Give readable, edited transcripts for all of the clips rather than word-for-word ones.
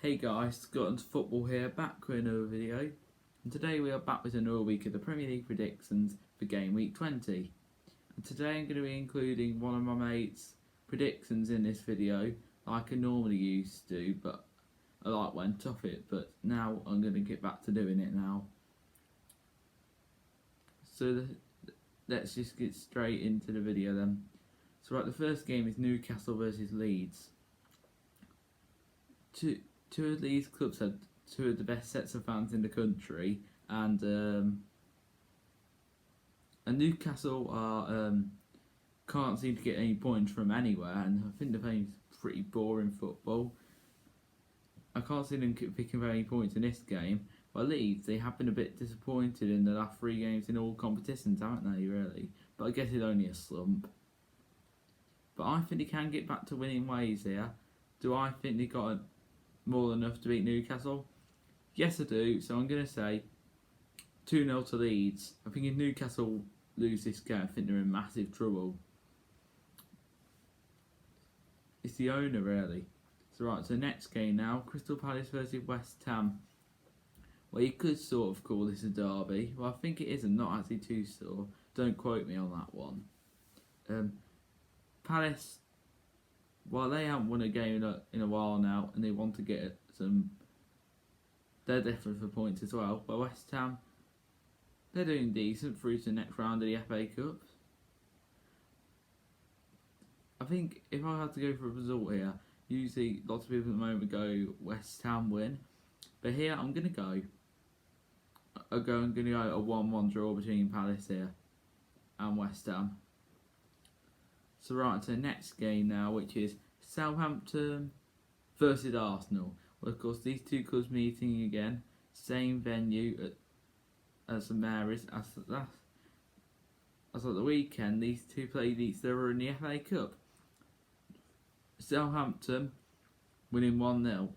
Hey guys, Scotland's Football here, back with another video. And today we are back with another week of the Premier League predictions for game week 20. And today I'm going to be including one of my mates' predictions in this video, like I normally used to, but I went off it, but now I'm going to get back to doing it now. So let's just get straight into the video then. So the first game is Newcastle versus Leeds. Two of these clubs had two of the best sets of fans in the country, and Newcastle are can't seem to get any points from anywhere, and I think they're playing pretty boring football. I can't see them picking very many points in this game. But Leeds, they have been a bit disappointed in the last 3 games in all competitions, haven't they, really? But I guess it's only a slump. But I think they can get back to winning ways here. Do I think they got more than enough to beat Newcastle? Yes, I do. So I'm going to say 2-0 to Leeds. I think if Newcastle lose this game, I think they're in massive trouble. It's the owner, really. So so next game now, Crystal Palace versus West Ham. Well, you could sort of call this a derby. Well, I think it is, and not actually too sore. Don't quote me on that one. Palace, well, they haven't won a game in a while now, and they want to get some. They're desperate for points as well. But West Ham, they're doing decent through to the next round of the FA Cup. I think if I had to go for a result here, usually lots of people at the moment go West Ham win, but here I'm going to go a 1-1 draw between Palace here and West Ham. So to the next game now, which is Southampton versus Arsenal. Well, of course, these two clubs meeting again, same venue as St Mary's as at the weekend. These two played each other in the FA Cup. Southampton winning 1-0.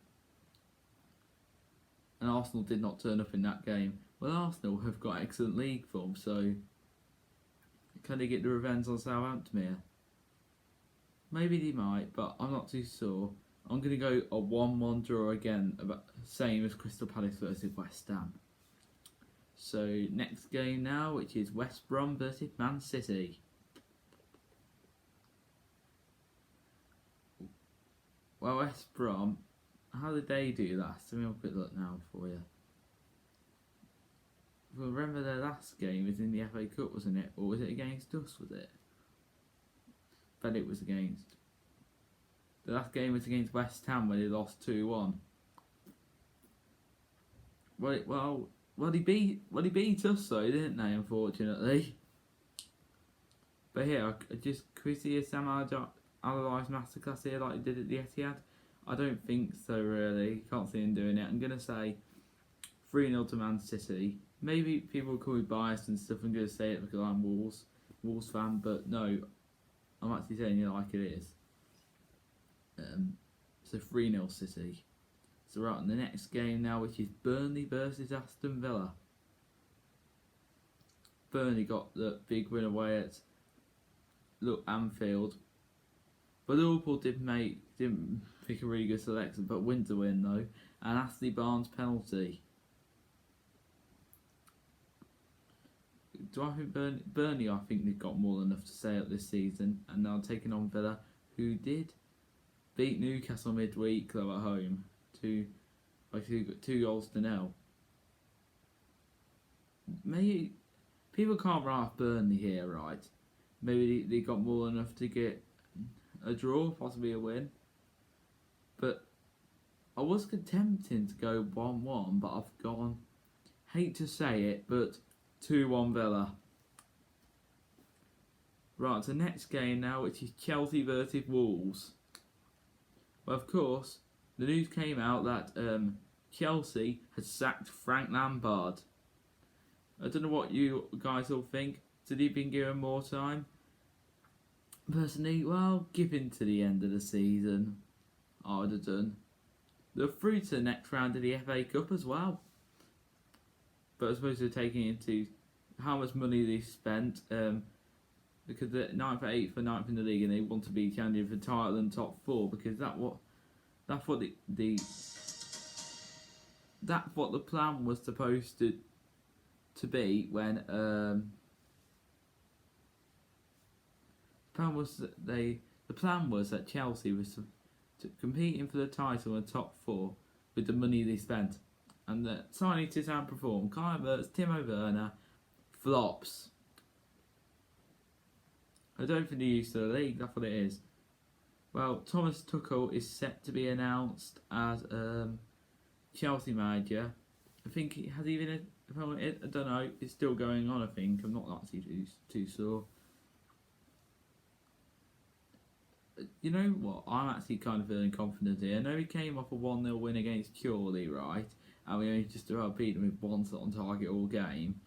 And Arsenal did not turn up in that game. Well, Arsenal have got excellent league form, so can they get the revenge on Southampton here? Maybe they might, but I'm not too sure. I'm going to go a 1-1 draw again, about same as Crystal Palace versus West Ham. So next game now, which is West Brom versus Man City. Well, West Brom, how did they do last? Let me have a quick look now for you. Well, remember their last game was in the FA Cup, wasn't it? Or was it against us, was it? But it was against. The last game was against West Ham where they lost 2-1. Well, he beat us though, didn't they? Unfortunately. But here, could we see a Sam Allardyce masterclass here like he did at the Etihad? I don't think so, really. Can't see him doing it. I'm gonna say 3-0 to Man City. Maybe people will call me biased and stuff. I'm gonna say it because I'm Wolves fan, but no. I'm actually saying it like it is. So 3-0 City. So on the next game now, which is Burnley versus Aston Villa. Burnley got the big win away at Anfield. But Liverpool didn't pick a really good selection, but win to win though. And Ashley Barnes penalty. Do I think Burnley? I think they've got more than enough to say up this season, and now taking on Villa, who did beat Newcastle midweek though at home, 2 goals to 0. Maybe people can't write off Burnley here, right? Maybe they got more than enough to get a draw, possibly a win. But I was tempting to go 1-1, but I've gone. Hate to say it, but 2-1 Villa. Right, so next game now, which is Chelsea versus Wolves. Well, of course, the news came out that Chelsea had sacked Frank Lampard. I don't know what you guys all think. Did he been given more time? Personally, well, given to the end of the season, I would have done. They're through to the next round of the FA Cup as well. But I suppose they're taking into how much money they spent, because they're 9th, 8th, or 9th in the league, and they want to be challenging for title and top 4, because that's what the that's what the plan was supposed to be when the plan was that Chelsea was competing for the title in the top four with the money they spent, and the signing to outperform Kai Havertz, Timo Werner, flops. I don't think they're used to the league. That's what it is. Well, Thomas Tuchel is set to be announced as Chelsea manager. I think he has even appointed. I don't know. It's still going on. I think I'm not actually too sure. You know what? I'm actually kind of feeling confident here. I know we came off a 1-0 win against Chorley, right? And we only just about beat them with one shot on target all game.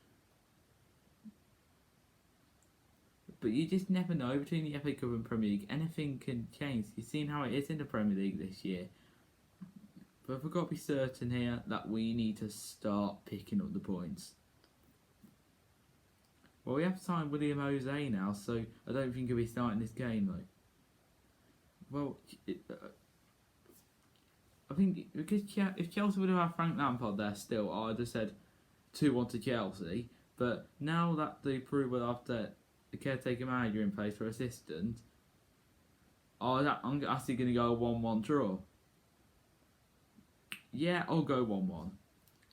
But you just never know between the FA Cup and Premier League. Anything can change. You've seen how it is in the Premier League this year. But we've got to be certain here that we need to start picking up the points. Well, we have signed William Jose now, so I don't think he'll be starting this game though. Well, I think because if Chelsea would have had Frank Lampard there still, I'd have said 2-1 to Chelsea. But now that they prove we'll have the caretaker manager in place for assistant, I'm actually going to go a 1-1 draw. Yeah, I'll go 1-1.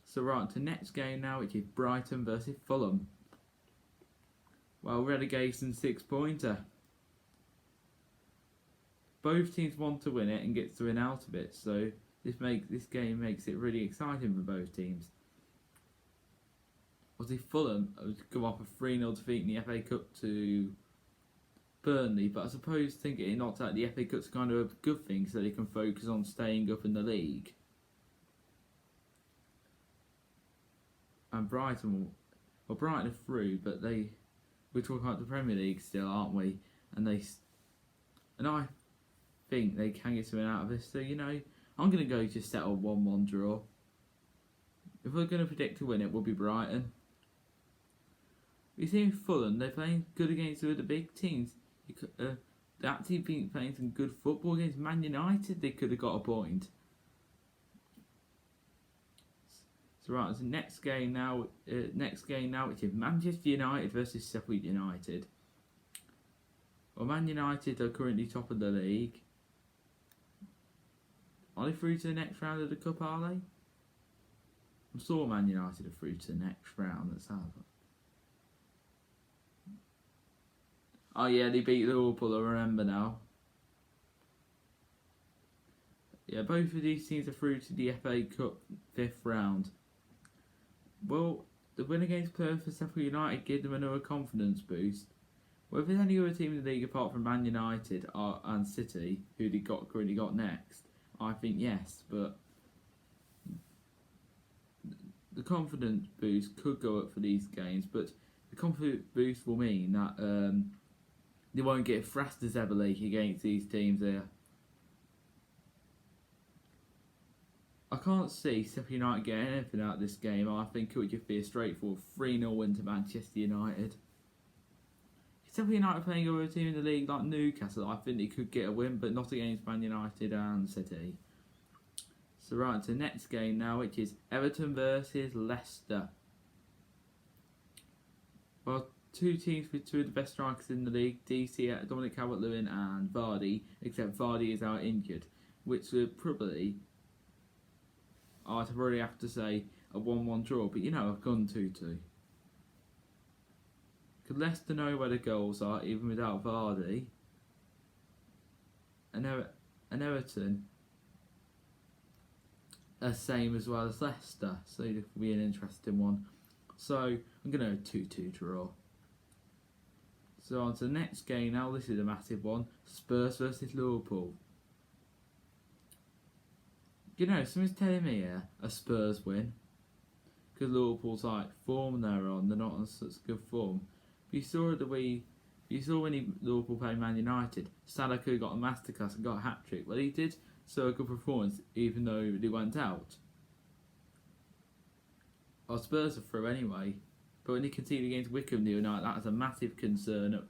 So right, to next game now, which is Brighton versus Fulham. Well, relegation 6-pointer. Both teams want to win it and get to win out of it, so this game makes it really exciting for both teams. Obviously, Fulham come off a 3-0 defeat in the FA Cup to Burnley, but I suppose thinking it knocked out the FA Cup's kind of a good thing, so they can focus on staying up in the league. And Brighton are through, but we're talking about the Premier League still, aren't we? And I think they can get something out of this. So, I'm going to go just settle 1-1 draw. If we're going to predict to win, it will be Brighton. We see Fulham, they're playing good against the big teams. They actually been playing some good football against Man United. They could have got a point. So right, the next game now, which is Manchester United versus Sheffield United. Well, Man United are currently top of the league. Are they through to the next round of the Cup, are they? I'm sure Man United are through to the next round. Let's have it. Oh yeah, they beat Liverpool, I remember now. Yeah, both of these teams are through to the FA Cup 5th round. Well, the win against Perth for Sheffield United gave them another confidence boost. Well, if there's any other team in the league apart from Man United and City, who they currently got next, I think yes, but the confidence boost could go up for these games, but the confidence boost will mean that they won't get thrashed as heavily against these teams here. I can't see Sheffield United getting anything out of this game. I think it would just be a straightforward 3-0 win to Manchester United. Sheffield United playing over a team in the league like Newcastle, I think they could get a win, but not against Man United and City. So right, to the next game now, which is Everton versus Leicester. Well, two teams with two of the best strikers in the league, Dominic Calvert-Lewin and Vardy, except Vardy is out injured, which would probably, I'd probably have to say, a 1-1 draw, but I've gone 2-2. Could Leicester know where the goals are, even without Vardy? And Everton are same as well as Leicester, so it will be an interesting one. So I'm going to 2-2 draw. So on to the next game now. This is a massive one. Spurs versus Liverpool. Someone's telling me here a Spurs win. Because Liverpool's form they're on. They're not on such good form. But you saw when Liverpool played Man United, Salah could have got a masterclass and got a hat-trick. Well, he did so a good performance even though they went out. Well, Spurs are through anyway. But when he conceded against Wickham the other night, that was a massive concern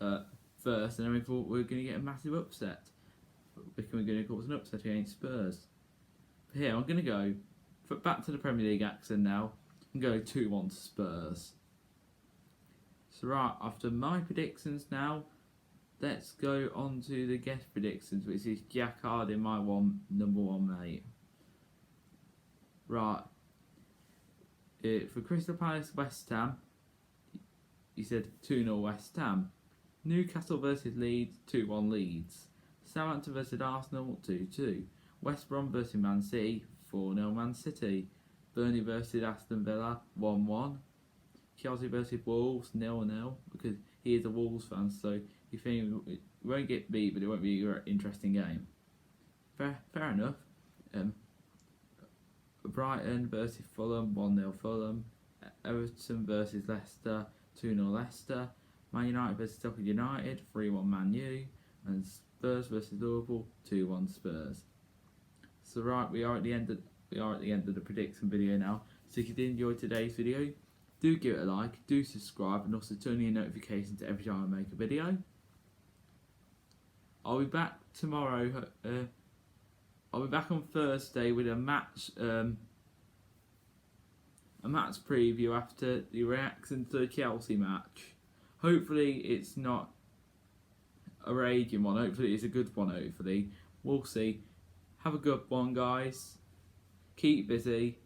at first, and then we thought we were going to get a massive upset. But Wickham were going to cause an upset against Spurs. here I'm going to go back to the Premier League accent now and go 2-1 to Spurs. So right, after my predictions now, let's go on to the guest predictions, which is Jack Harding, my number one mate. Right, for Crystal Palace West Ham, he said 2-0 West Ham. Newcastle versus Leeds, 2-1 Leeds. Southampton versus Arsenal, 2-2. West Brom versus Man City, 4-0 Man City. Burnley versus Aston Villa, 1-1. Chelsea versus Wolves, 0-0, because he is a Wolves fan, so you think it won't get beat, but it won't be an interesting game. Fair enough. Brighton versus Fulham, 1-0 Fulham. Everton versus Leicester, 2-0 Leicester. Man United versus Sheffield United, 3-1 Man U. And Spurs versus Liverpool, 2-1 Spurs. So right, we are at the end of the prediction video now. So if you did enjoy today's video, do give it a like, do subscribe, and also turn on your notifications every time I make a video. I'll be back tomorrow. I'll be back on Thursday with a match preview after the reaction to the Chelsea match. Hopefully it's not a raging one. Hopefully it's a good one. Hopefully we'll see. Have a good one, guys. Keep busy.